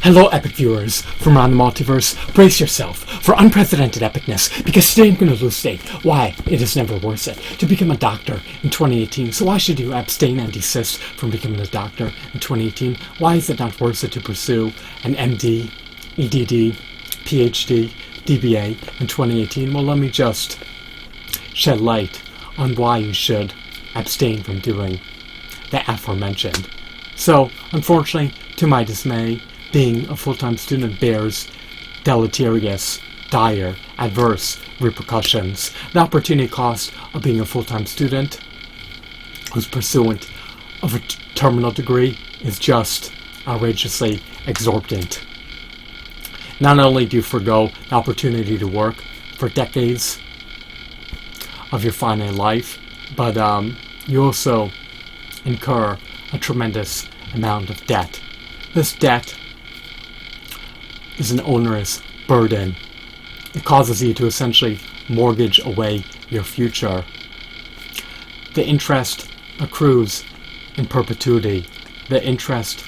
Hello, epic viewers from around the multiverse. Brace yourself for unprecedented epicness, because today I'm going to elucidate why it is never worth it to become a doctor in 2018. So why should you abstain and desist from becoming a doctor in 2018? Why is it not worth it to pursue an MD, EDD, PhD, DBA in 2018? Well, let me just shed light on why you should abstain from doing the aforementioned. So, unfortunately, to my dismay, being a full-time student bears deleterious, dire, adverse repercussions. The opportunity cost of being a full-time student who's pursuant of a terminal degree is just outrageously exorbitant. Not only do you forgo the opportunity to work for decades of your finite life, but you also incur a tremendous amount of debt. This debt is an onerous burden. It causes you to essentially mortgage away your future. The interest accrues in perpetuity. The interest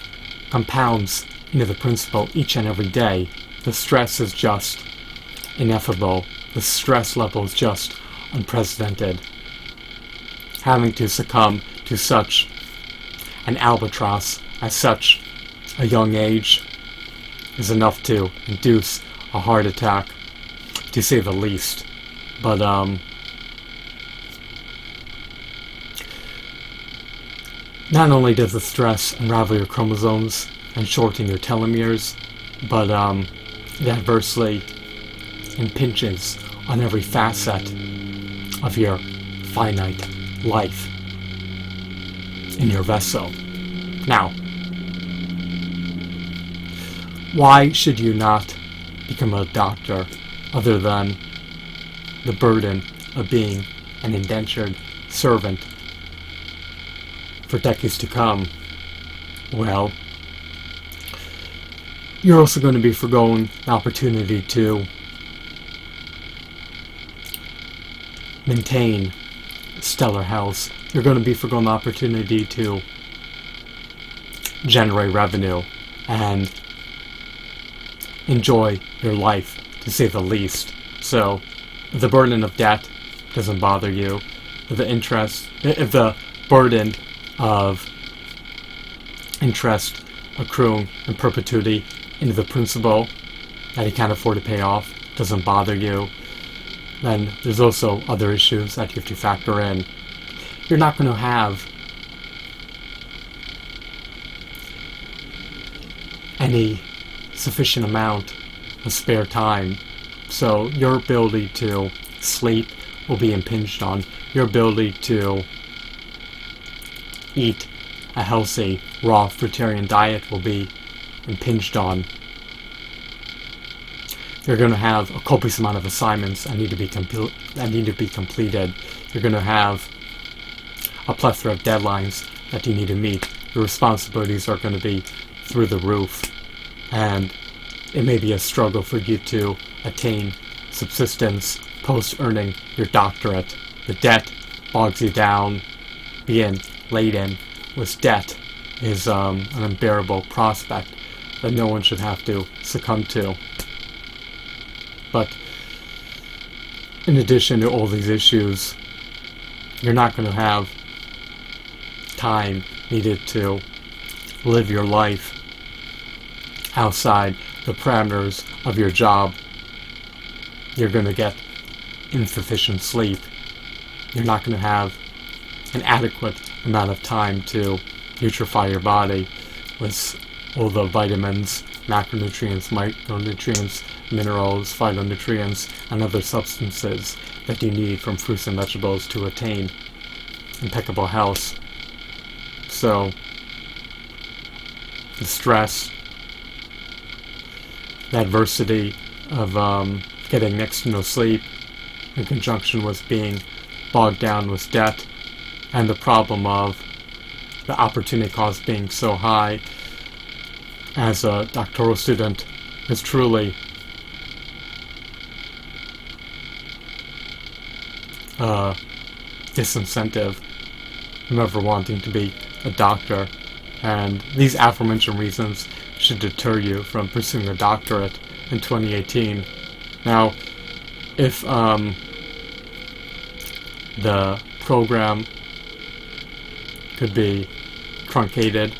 compounds into the principal each and every day. The stress is just ineffable. The stress level is just unprecedented. Having to succumb to such an albatross at such a young age is enough to induce a heart attack, to say the least. But not only does the stress unravel your chromosomes and shorten your telomeres, but it adversely impinges on every facet of your finite life in your vessel. Now, why should you not become a doctor other than the burden of being an indentured servant for decades to come? Well, you're also going to be foregoing the opportunity to maintain stellar health. You're going to be foregoing the opportunity to generate revenue and enjoy your life, to say the least. So, if the burden of debt doesn't bother you, if the burden of interest accruing in perpetuity into the principal that you can't afford to pay off doesn't bother you, then there's also other issues that you have to factor in. You're not going to have any sufficient amount of spare time, so your ability to sleep will be impinged on. Your ability to eat a healthy, raw, fruitarian diet will be impinged on. You're going to have a copious amount of assignments that need to be completed. You're going to have a plethora of deadlines that you need to meet. Your responsibilities are going to be through the roof, and it may be a struggle for you to attain subsistence post-earning your doctorate. The debt bogs you down. Being laden with debt is an unbearable prospect that no one should have to succumb to. But in addition to all these issues, you're not going to have time needed to live your life outside the parameters of your job. You're going to get insufficient sleep. You're not going to have an adequate amount of time to nutrify your body with all the vitamins, macronutrients, micronutrients, minerals, phytonutrients, and other substances that you need from fruits and vegetables to attain impeccable health. So, the stress, the adversity of getting next to no sleep, in conjunction with being bogged down with debt, and the problem of the opportunity cost being so high as a doctoral student is truly a disincentive from ever wanting to be a doctor And these aforementioned reasons should deter you from pursuing a doctorate in 2018. Now, if the program could be truncated,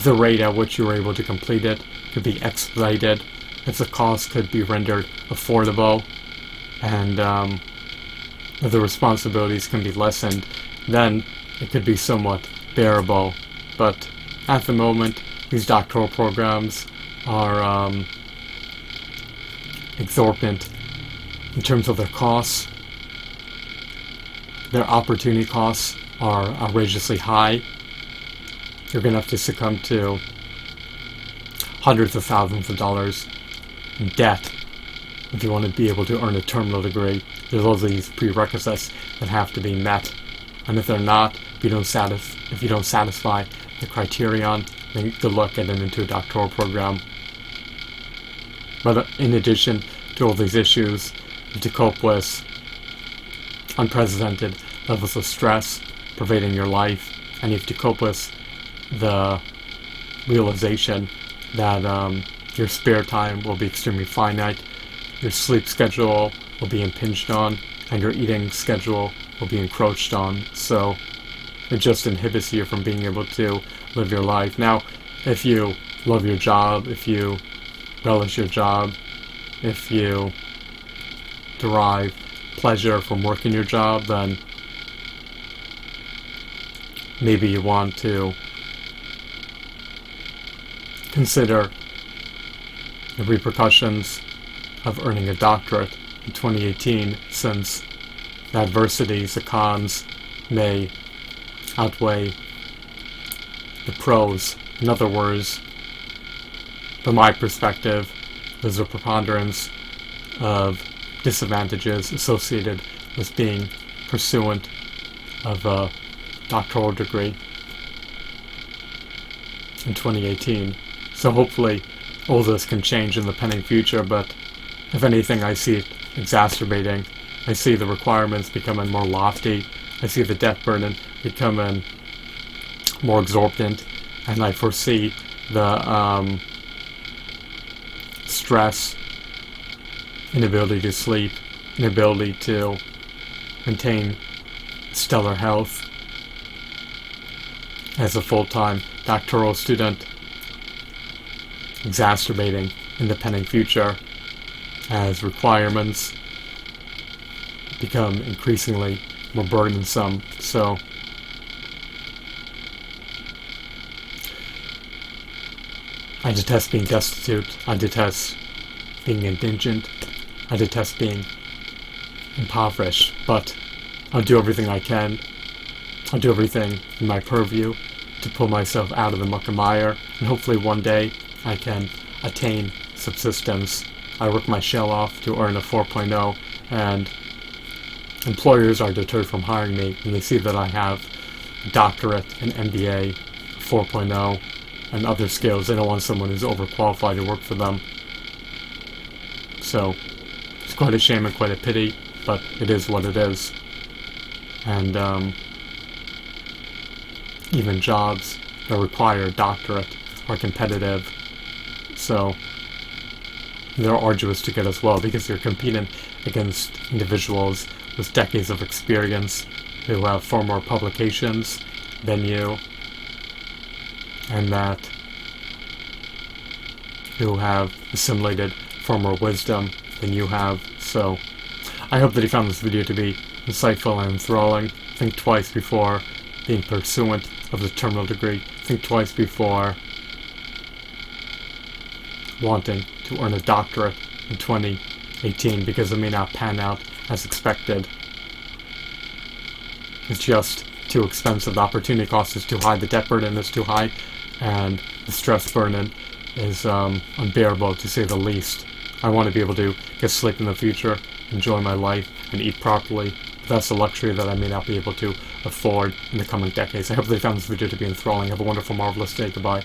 the rate at which you were able to complete it could be expedited, if the cost could be rendered affordable, and if the responsibilities can be lessened, then it could be somewhat bearable. But at the moment, these doctoral programs are exorbitant in terms of their costs. Their opportunity costs are outrageously high. You're going to have to succumb to hundreds of thousands of dollars in debt if you want to be able to earn a terminal degree. There's all these prerequisites that have to be met, and if they're not, if you don't satisfy the criterion, then good luck getting into a doctoral program. But in addition to all these issues, to cope with unprecedented levels of stress pervading your life, and you have to cope with the realization that your spare time will be extremely finite, your sleep schedule will be impinged on, and your eating schedule will be encroached on. So it just inhibits you from being able to live your life. Now, if you love your job, if you relish your job, if you derive pleasure from working your job, then maybe you want to consider the repercussions of earning a doctorate in 2018, since the adversities, the cons, may outweigh the pros. In other words, from my perspective, there's a preponderance of disadvantages associated with being pursuant of a doctoral degree in 2018. So hopefully all this can change in the pending future, but if anything, I see it exacerbating. I see the requirements becoming more lofty. I see the debt burden becoming more exorbitant, and I foresee the stress, inability to sleep, inability to maintain stellar health as a full-time doctoral student exacerbating in the pending future as requirements become increasingly more burdensome. So I detest being destitute, I detest being indigent, I detest being impoverished, but I'll do everything I can, I'll do everything in my purview to pull myself out of the muck and mire, and hopefully one day I can attain subsistence. I work my shell off to earn a 4.0, and employers are deterred from hiring me when they see that I have a doctorate, an MBA, 4.0, and other skills. They don't want someone who's overqualified to work for them. So it's quite a shame and quite a pity, but it is what it is. And even jobs that require a doctorate are competitive, so they're arduous to get as well, because you're competing against individuals with decades of experience who have far more publications than you, and who have assimilated far more wisdom than you have. So I hope that you found this video to be insightful and enthralling. Think twice before being pursuant of the terminal degree. Think twice before wanting to earn a doctorate in 2018, because it may not pan out as expected. It's just too expensive. The opportunity cost is too high, the debt burden is too high, and the stress burden is unbearable, to say the least. I want to be able to get sleep in the future, enjoy my life, and eat properly. But that's a luxury that I may not be able to afford in the coming decades. I hope they found this video to be enthralling. Have a wonderful, marvelous day. Goodbye.